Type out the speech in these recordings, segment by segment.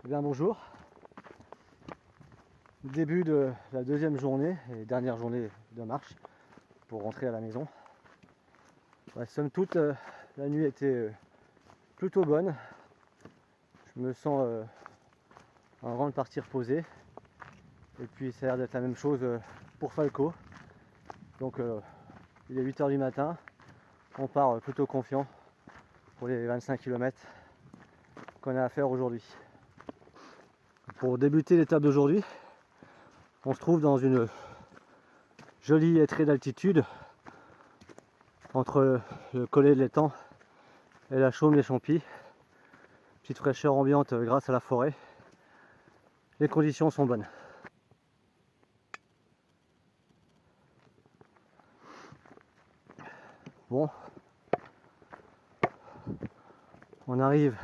Bien bonjour. Début de la deuxième journée et dernière journée de marche pour rentrer à la maison. Somme toute, la nuit était plutôt bonne. Je me sens en grande partie reposé. Et puis ça a l'air d'être la même chose pour Falco. Donc il est 8 h du matin. On part plutôt confiant pour les 25 km qu'on a à faire aujourd'hui. Pour débuter l'étape d'aujourd'hui, on se trouve dans une jolie étrée d'altitude entre le collet de l'étang et la chaume des Champis. Petite fraîcheur ambiante grâce à la forêt. Les conditions sont bonnes. Bon, on arrive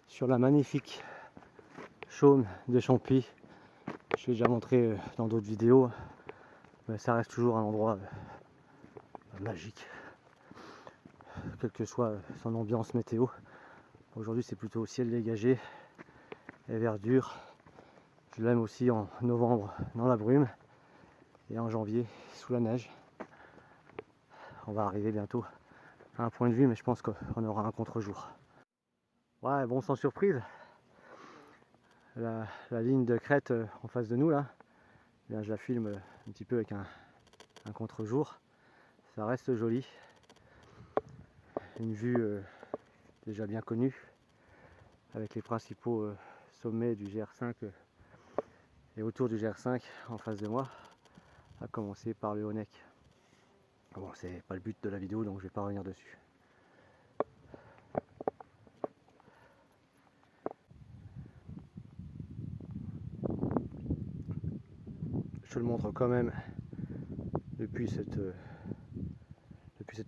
sur la magnifique chaume des Champis. Je l'ai déjà montré dans d'autres vidéos, mais ça reste toujours un endroit magique, quelle que soit son ambiance météo. Aujourd'hui c'est plutôt ciel dégagé et verdure. Je l'aime aussi en novembre dans la brume et en janvier sous la neige. On va arriver bientôt à un point de vue, mais je pense qu'on aura un contre-jour. Ouais, bon, sans surprise, la ligne de crête en face de nous là, bien, je la filme un petit peu avec un contre-jour. Ça reste joli. Une vue déjà bien connue avec les principaux sommets du GR5 et autour du GR5 en face de moi, à commencer par le Honeck. Bon, c'est pas le but de la vidéo, donc je vais pas revenir dessus. Je te le montre quand même depuis cette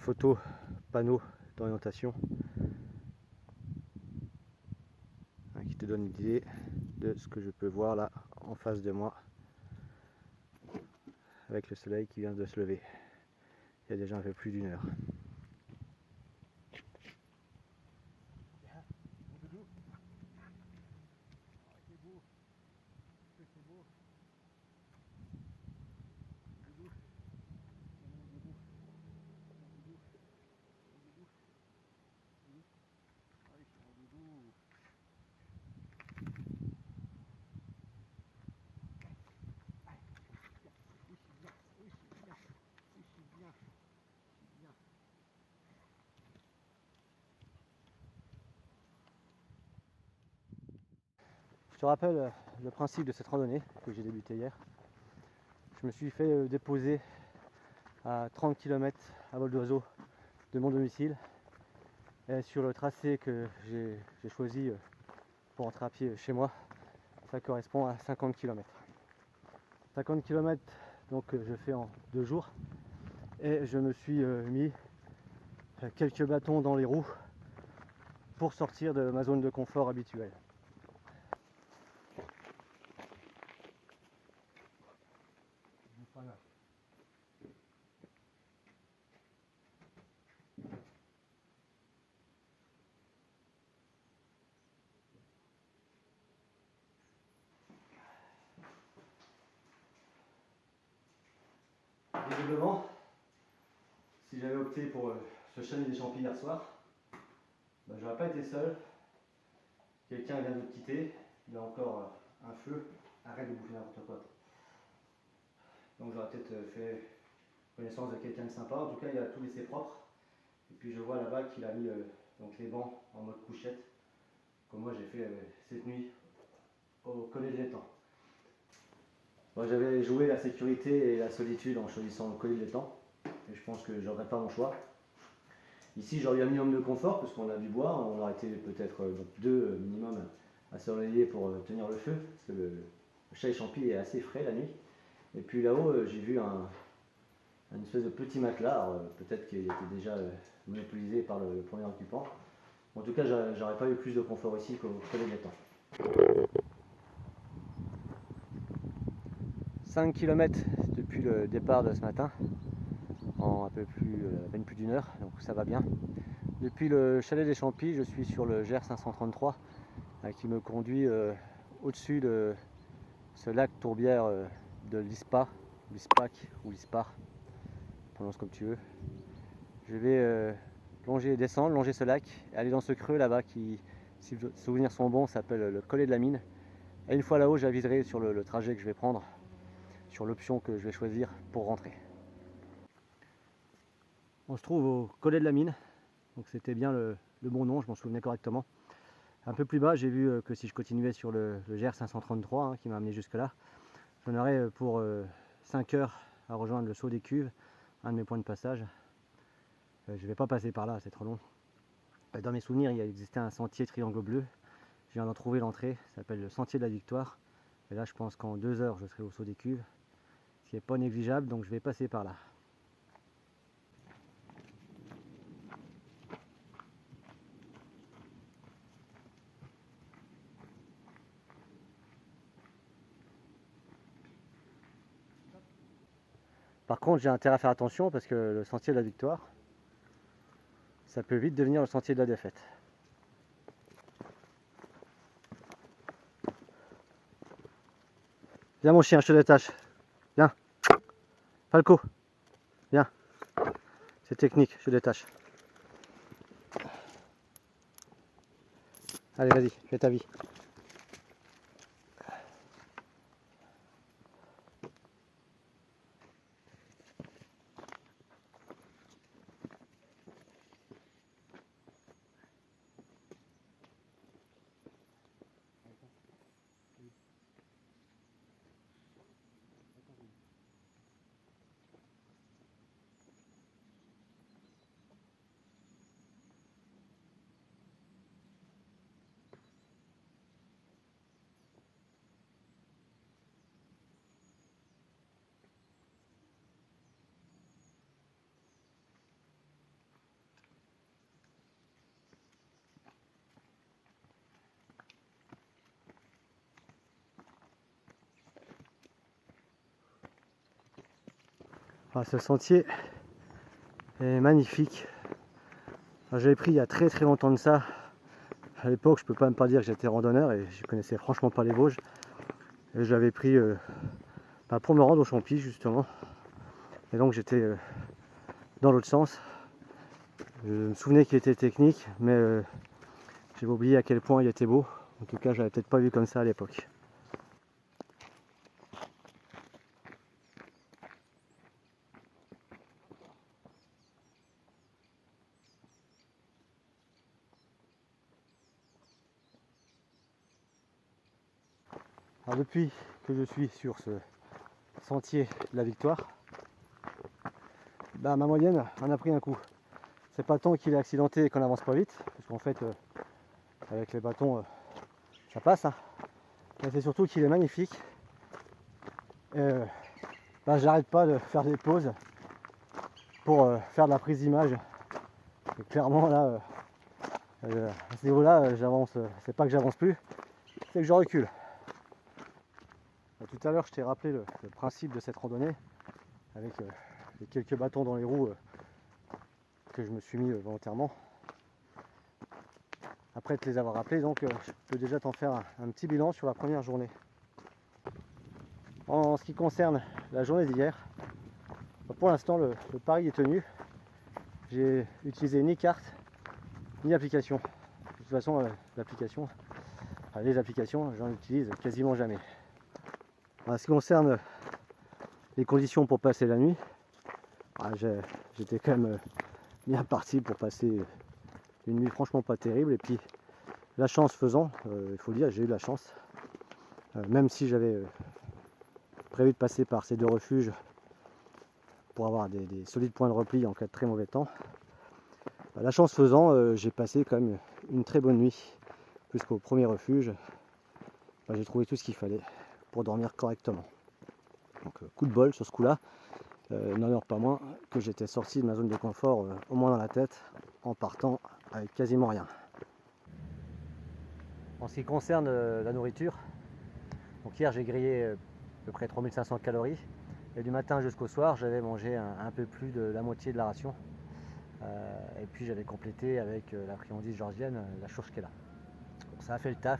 photo panneau d'orientation qui te donne une idée de ce que je peux voir là en face de moi avec le soleil qui vient de se lever il y a déjà un peu plus d'1 heure. Je te rappelle le principe de cette randonnée que j'ai débuté hier. Je me suis fait déposer à 30 km à vol d'oiseau de mon domicile. Et sur le tracé que j'ai choisi pour rentrer à pied chez moi, ça correspond à 50 km. 50 km donc je fais en 2 jours et je me suis mis quelques bâtons dans les roues pour sortir de ma zone de confort habituelle. Visiblement, si j'avais opté pour ce chalet des Champis hier soir, j'aurais pas été seul. Quelqu'un vient de me quitter, il a encore un feu, arrête de bouffer n'importe quoi. Donc j'aurais peut-être fait connaissance de quelqu'un de sympa, en tout cas il a tout laissé propre. Et puis je vois là-bas qu'il a mis donc les bancs en mode couchette, comme moi j'ai fait cette nuit au collet de l'étang. Moi j'avais joué la sécurité et la solitude en choisissant le collet de l'étang, et je pense que je regrette pas mon choix. Ici j'aurais eu un minimum de confort parce qu'on a du bois, on aurait été peut-être deux minimum à surveiller pour tenir le feu, parce que le chalet Champis est assez frais la nuit. Et puis là-haut j'ai vu une espèce de petit matelas, peut-être qu'il était déjà monopolisé par le premier occupant. En tout cas j'aurais pas eu plus de confort ici qu'au collet de l'étang. 5 km depuis le départ de ce matin, en à peine plus d'1 heure, donc ça va bien. Depuis le chalet des Champis, je suis sur le GR 533 qui me conduit au-dessus de ce lac tourbière de l'ISPA, l'ISPAC ou l'ISPAR, prononce comme tu veux. Je vais descendre, longer ce lac et aller dans ce creux là-bas qui, si les souvenirs sont bons, s'appelle le collet de la mine. Et une fois là-haut, j'aviserai sur le trajet que je vais prendre, sur l'option que je vais choisir pour rentrer. On se trouve au collet de la mine, donc c'était bien le bon nom, je m'en souvenais correctement. Un peu plus bas, j'ai vu que si je continuais sur le GR 533 qui m'a amené jusque là, j'en aurais pour 5 heures à rejoindre le saut des cuves, un de mes points de passage. Je ne vais pas passer par là, c'est trop long. Dans mes souvenirs, il existait un sentier triangle bleu. Je viens d'en trouver l'entrée, ça s'appelle le sentier de la victoire. Et là, je pense qu'en 2 heures, je serai au saut des cuves, ce qui n'est pas négligeable, donc je vais passer par là. Par contre, j'ai intérêt à faire attention parce que le sentier de la victoire, ça peut vite devenir le sentier de la défaite. Viens mon chien, je te détache. Viens. Falco. Viens. C'est technique, je te détache. Allez, vas-y, fais ta vie. Ah, ce sentier est magnifique. J'avais pris il y a très longtemps de ça. À l'époque, je peux pas même pas dire que j'étais randonneur et je connaissais franchement pas les Vosges. Et je l'avais pris pour me rendre au Champy justement. Et donc j'étais dans l'autre sens. Je me souvenais qu'il était technique, mais j'avais oublié à quel point il était beau. En tout cas, je l'avais peut-être pas vu comme ça à l'époque. Alors depuis que je suis sur ce sentier de la victoire, ma moyenne en a pris un coup. C'est pas tant qu'il est accidenté et qu'on avance pas vite, parce qu'en fait avec les bâtons ça passe, mais c'est surtout qu'il est magnifique. J'arrête pas de faire des pauses pour faire de la prise d'image. Et clairement là, à ce niveau-là, j'avance. C'est pas que j'avance plus, c'est que je recule. Tout à l'heure, je t'ai rappelé le principe de cette randonnée avec les quelques bâtons dans les roues que je me suis mis volontairement. Après te les avoir rappelés, donc je peux déjà t'en faire un petit bilan sur la première journée. En ce qui concerne la journée d'hier, pour l'instant le pari est tenu. J'ai utilisé ni carte ni application. De toute façon, les applications, j'en utilise quasiment jamais. En ce qui concerne les conditions pour passer la nuit, j'étais quand même bien parti pour passer une nuit franchement pas terrible. Et puis la chance faisant, il faut le dire, j'ai eu la chance. Même si j'avais prévu de passer par ces 2 refuges pour avoir des solides points de repli en cas de très mauvais temps. La chance faisant, j'ai passé quand même une très bonne nuit, puisqu'au premier refuge, j'ai trouvé tout ce qu'il fallait pour dormir correctement. Donc coup de bol sur ce coup-là, n'en heure pas moins que j'étais sorti de ma zone de confort, au moins dans la tête, en partant avec quasiment rien. En ce qui concerne la nourriture, donc hier j'ai grillé à peu près 3500 calories. Et du matin jusqu'au soir, j'avais mangé un peu plus de la moitié de la ration. Et puis j'avais complété avec la friandise georgienne, la churchkela. ça a fait le taf.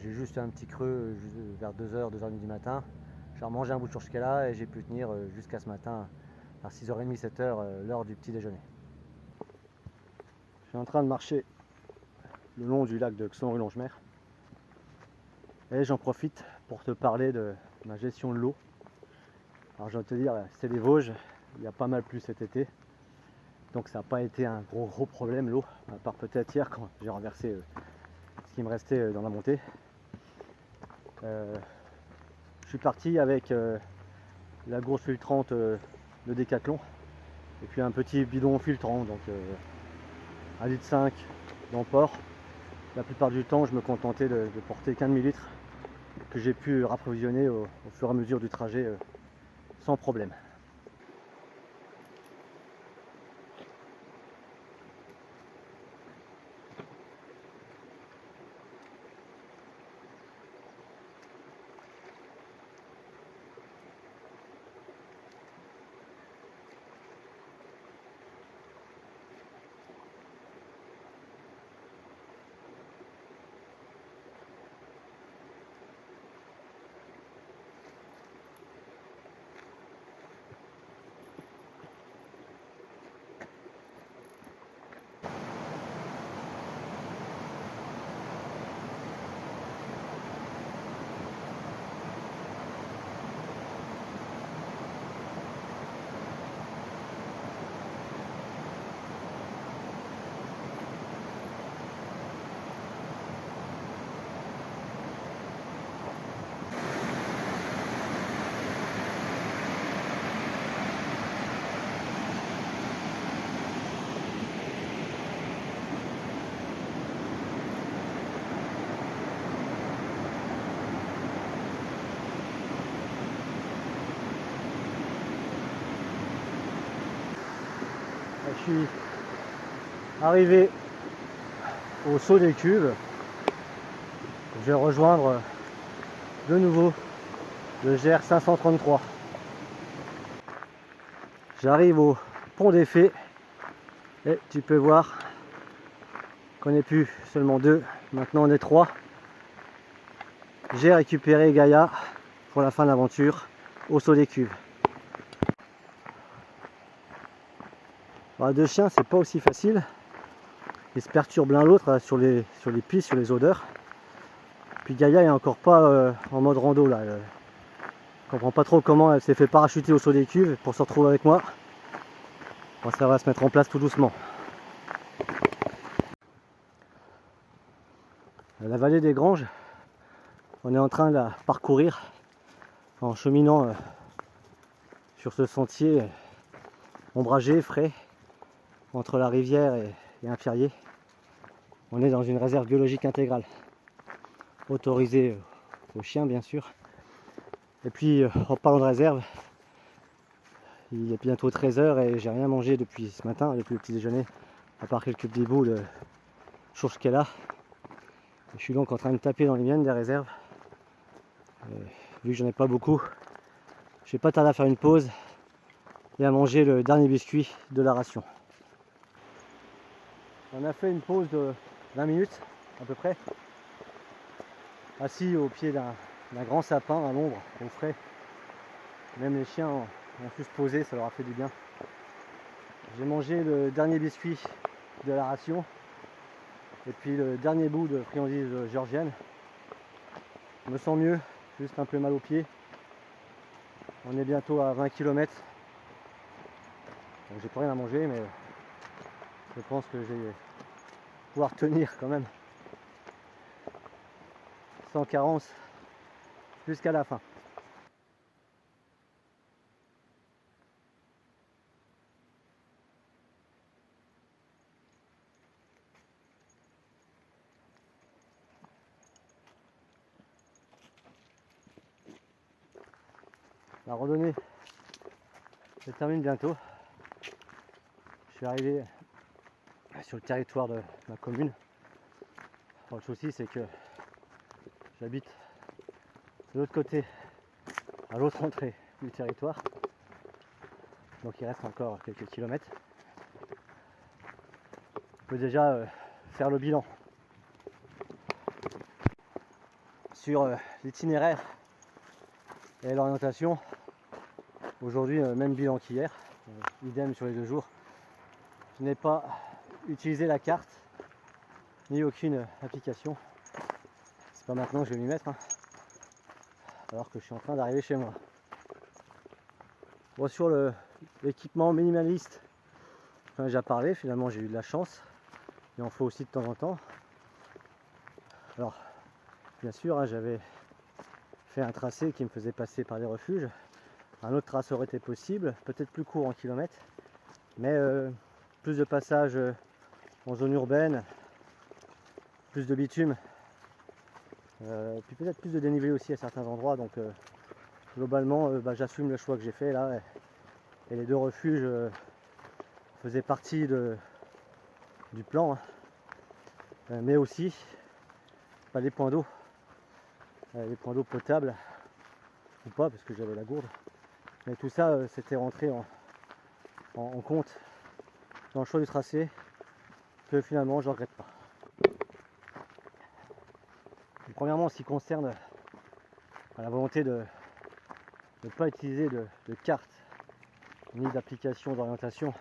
J'ai juste un petit creux vers 2h, 2h30 du matin. J'ai remangé un bout de churrasquela et j'ai pu tenir jusqu'à ce matin à 6h30, 7h, l'heure du petit déjeuner. Je suis en train de marcher le long du lac de Xon-Rue-Longemer et j'en profite pour te parler de ma gestion de l'eau. Alors je dois te dire, c'est les Vosges, il y a pas mal plu cet été, donc ça n'a pas été un gros problème l'eau, à part peut-être hier quand j'ai renversé ce qui me restait dans la montée. Je suis parti avec la grosse filtrante de Décathlon et puis un petit bidon filtrant, donc 1,5 litre d'emport. La plupart du temps je me contentais de porter qu'un demi-litre que j'ai pu rapprovisionner au fur et à mesure du trajet sans problème. Je suis arrivé au saut des cuves. Je vais rejoindre de nouveau le GR 533. J'arrive au pont des Fées et tu peux voir qu'on n'est plus seulement 2, maintenant on est 3. J'ai récupéré Gaïa pour la fin de l'aventure au saut des cuves. Alors, 2 chiens, c'est pas aussi facile. Ils se perturbent l'un l'autre sur les pistes, sur les odeurs. Puis Gaïa est encore pas en mode rando là. Je comprends pas trop comment elle s'est fait parachuter au saut des cuves pour se retrouver avec moi. Bon, ça va se mettre en place tout doucement. La vallée des Granges, on est en train de la parcourir en cheminant sur ce sentier ombragé, frais, entre la rivière et un pierrier. On est dans une réserve biologique intégrale, autorisée aux chiens bien sûr. Et puis en parlant de réserve, il est bientôt 13h et j'ai rien mangé depuis ce matin, depuis le petit déjeuner, à part quelques petits bouts de churrasquela. Je suis donc en train de taper dans les miennes des réserves. Vu que j'en ai pas beaucoup, je vais pas tarder à faire une pause et à manger le dernier biscuit de la ration. On a fait une pause de 20 minutes à peu près, assis au pied d'un grand sapin à l'ombre, au frais. Même les chiens ont pu se poser, ça leur a fait du bien. J'ai mangé le dernier biscuit de la ration et puis le dernier bout de friandise géorgienne. Je me sens mieux, juste un peu mal aux pieds. On est bientôt à 20 km. Donc j'ai plus rien à manger, mais je pense que je vais pouvoir tenir quand même sans carence jusqu'à la fin. La randonnée se termine bientôt. Je suis arrivé sur le territoire de ma commune. Alors, le souci c'est que j'habite de l'autre côté, à l'autre entrée du territoire. Donc il reste encore quelques kilomètres. On peut déjà faire le bilan. sur l'itinéraire et l'orientation. Aujourd'hui, même bilan qu'hier, idem sur les 2 jours. Je n'ai pas utilisé la carte ni aucune application. C'est pas maintenant que je vais m'y mettre, hein, alors que je suis en train d'arriver chez moi. Bon, sur l'équipement minimaliste, j'en ai déjà parlé, finalement j'ai eu de la chance. Il en faut aussi de temps en temps. Alors, bien sûr, hein, j'avais fait un tracé qui me faisait passer par les refuges. Un autre tracé aurait été possible, peut-être plus court en kilomètres, mais plus de passages en zone urbaine, plus de bitume, puis peut-être plus de dénivelé aussi à certains endroits. Donc globalement, j'assume le choix que j'ai fait là. Et les 2 refuges faisaient partie du plan, hein, mais aussi les points d'eau potables ou pas, parce que j'avais la gourde. Mais tout ça, c'était rentré en compte dans le choix du tracé, que finalement je ne regrette pas. Et premièrement, en ce qui concerne la volonté de ne pas utiliser de carte ni d'application d'orientation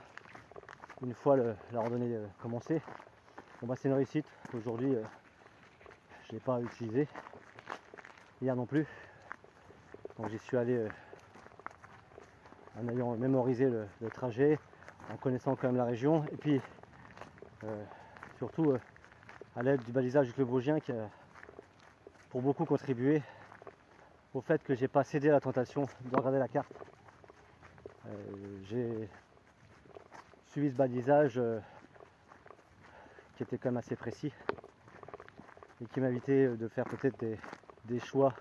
une fois la randonnée commencée, bon, c'est une réussite. Aujourd'hui, je ne l'ai pas utilisé. Hier non plus. Donc j'y suis allé en ayant mémorisé le trajet, en connaissant quand même la région, et puis surtout à l'aide du balisage du club vosgien qui a pour beaucoup contribué au fait que j'ai pas cédé à la tentation de regarder la carte. J'ai suivi ce balisage qui était quand même assez précis et qui m'invitait de faire peut-être des choix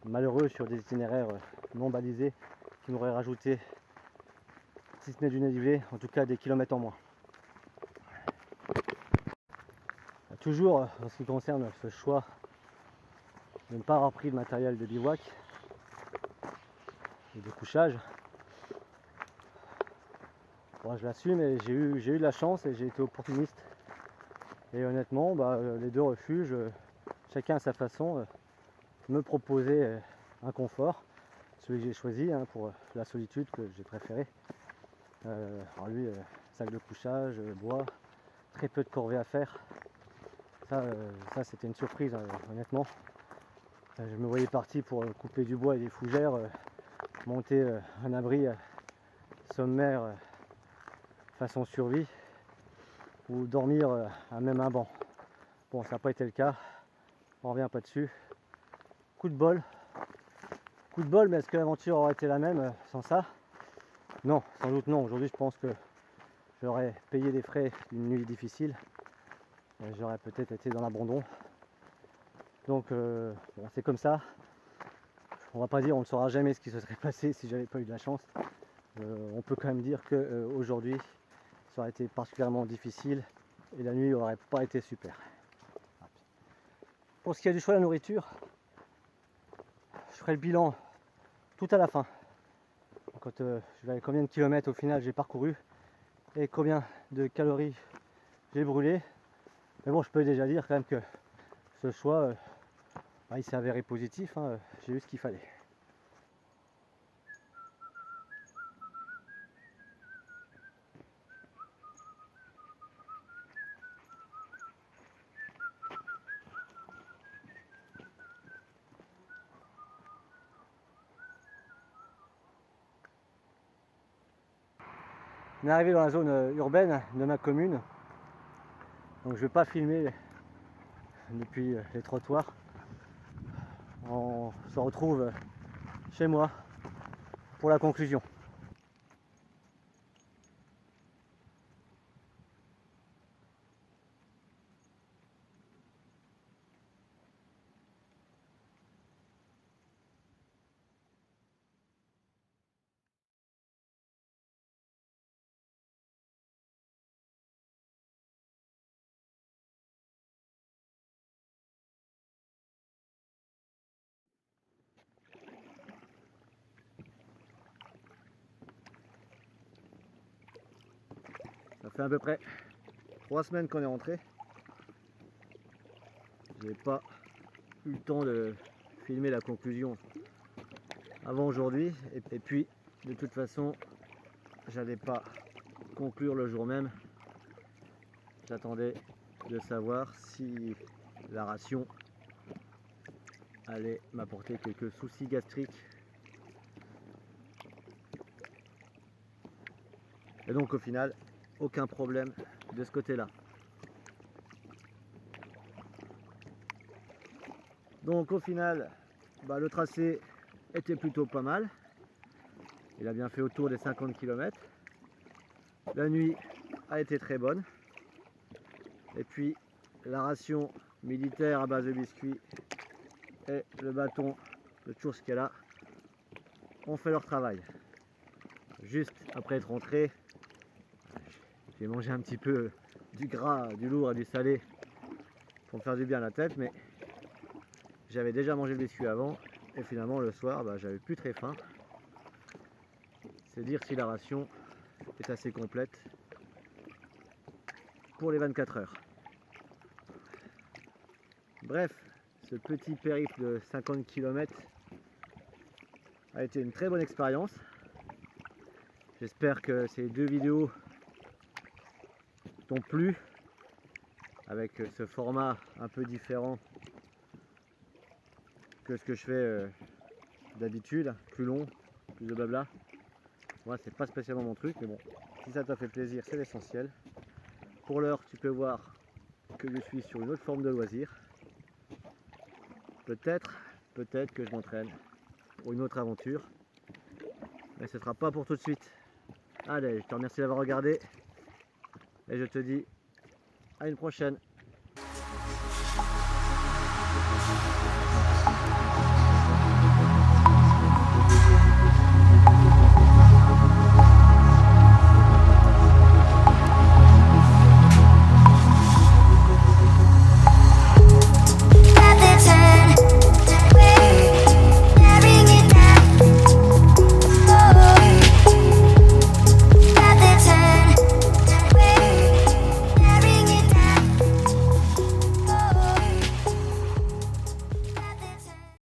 malheureux sur des itinéraires non balisés qui m'auraient rajouté, si ce n'est du dénivelé, en tout cas des kilomètres en moins. Toujours en ce qui concerne ce choix de ne pas avoir pris de matériel de bivouac et de couchage, bon, je l'assume, et j'ai eu de la chance et j'ai été opportuniste. Et honnêtement, les 2 refuges, chacun à sa façon, me proposaient un confort. Celui que j'ai choisi, hein, pour la solitude, que j'ai préféré. Alors lui, sac de couchage, bois, très peu de corvée à faire. Ça c'était une surprise, honnêtement. Je me voyais parti pour couper du bois et des fougères, monter un abri sommaire façon survie, ou dormir à même un banc. Bon, ça n'a pas été le cas, on revient pas dessus. Coup de bol, mais est-ce que l'aventure aurait été la même sans ça? Non, sans doute non. Aujourd'hui, je pense que j'aurais payé les frais d'une nuit difficile. J'aurais peut-être été dans l'abandon. Donc, bon, c'est comme ça. On va pas dire, on ne saura jamais ce qui se serait passé si j'avais pas eu de la chance. On peut quand même dire qu'aujourd'hui, ça aurait été particulièrement difficile et la nuit n'aurait pas été super. Pour ce qui est du choix de la nourriture, je ferai le bilan tout à la fin. Quand je verrai combien de kilomètres au final j'ai parcouru et combien de calories j'ai brûlé. Mais bon, je peux déjà dire quand même que ce choix, il s'est avéré positif, hein. J'ai eu ce qu'il fallait. On est arrivé dans la zone urbaine de ma commune, donc je ne vais pas filmer depuis les trottoirs. On se retrouve chez moi pour la conclusion. Ça fait à peu près 3 semaines qu'on est rentré. J'ai pas eu le temps de filmer la conclusion avant aujourd'hui. Et puis, de toute façon, j'allais pas conclure le jour même. J'attendais de savoir si la ration allait m'apporter quelques soucis gastriques. Et donc au final, aucun problème de ce côté-là. Donc au final, le tracé était plutôt pas mal. Il a bien fait autour des 50 km. La nuit a été très bonne. Et puis la ration militaire à base de biscuits et le bâton de Tchoursky-là ont fait leur travail. Juste après être rentré, j'ai mangé un petit peu du gras, du lourd et du salé pour me faire du bien à la tête, mais j'avais déjà mangé le biscuit avant et finalement le soir j'avais plus très faim. C'est dire si la ration est assez complète pour les 24 heures. Bref, ce petit périple de 50 km a été une très bonne expérience. J'espère que ces deux vidéos t'ont plu, avec ce format un peu différent que ce que je fais d'habitude, plus long, plus de blabla. Moi c'est pas spécialement mon truc, mais bon, si ça t'a fait plaisir, c'est l'essentiel. Pour l'heure, tu peux voir que je suis sur une autre forme de loisir. Peut-être que je m'entraîne pour une autre aventure, mais ce sera pas pour tout de suite. Allez, je te remercie d'avoir regardé et je te dis à une prochaine.